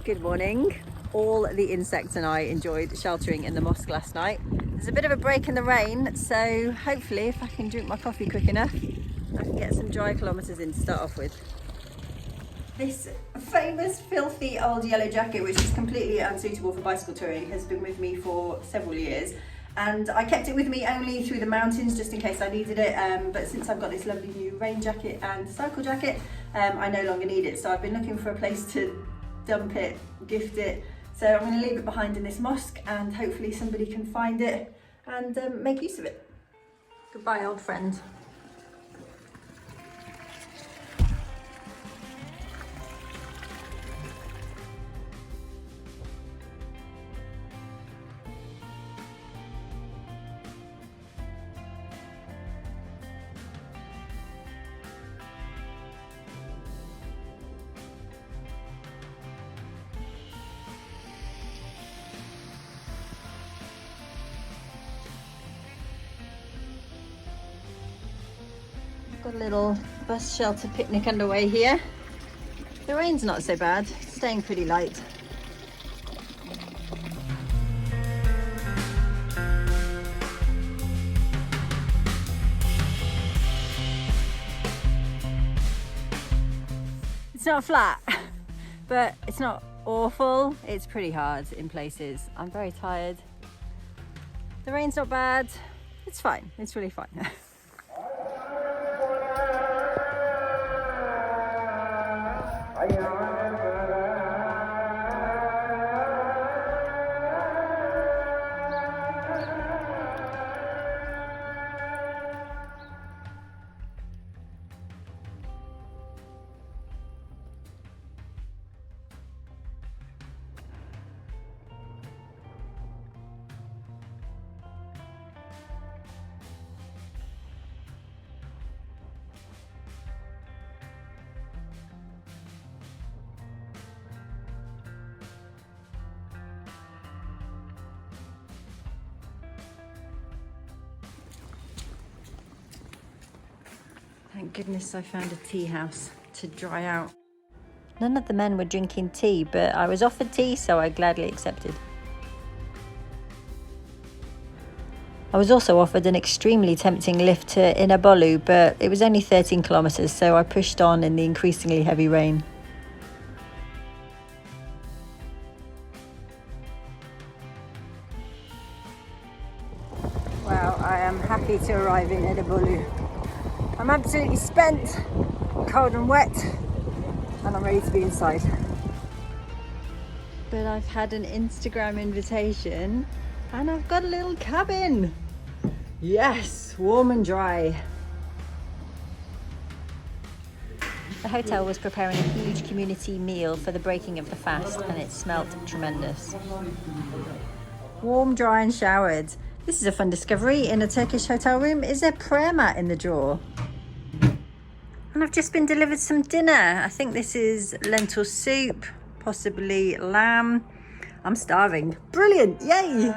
Good morning. All the insects and I enjoyed sheltering in the mosque last night. There's a bit of a break in the rain, so hopefully if I can drink my coffee quick enough, I can get some dry kilometres in to start off with. This famous filthy old yellow jacket, which is completely unsuitable for bicycle touring, has been with me for several years. And I kept it with me only through the mountains just in case I needed it, but since I've got this lovely new rain jacket and cycle jacket, I no longer need it. So I've been looking for a place to dump it, gift it. So I'm going to leave it behind in this mosque and hopefully somebody can find it and make use of it. Goodbye, old friend. Got a little bus shelter picnic underway here. The rain's not so bad, it's staying pretty light. It's not flat, but it's not awful. It's pretty hard in places. I'm very tired. The rain's not bad. It's fine, it's really fine. Thank goodness I found a tea house to dry out. None of the men were drinking tea, but I was offered tea, so I gladly accepted. I was also offered an extremely tempting lift to İnebolu, but it was only 13 kilometres, so I pushed on in the increasingly heavy rain. Wow, I am happy to arrive in İnebolu. I'm absolutely spent, cold and wet, and I'm ready to be inside. But I've had an Instagram invitation and I've got a little cabin. Yes, warm and dry. The hotel was preparing a huge community meal for the breaking of the fast and it smelt tremendous. Warm, dry and showered. This is a fun discovery. In a Turkish hotel room is a prayer mat in the drawer. And I've just been delivered some dinner. I think this is lentil soup, possibly lamb. I'm starving. Brilliant, yay!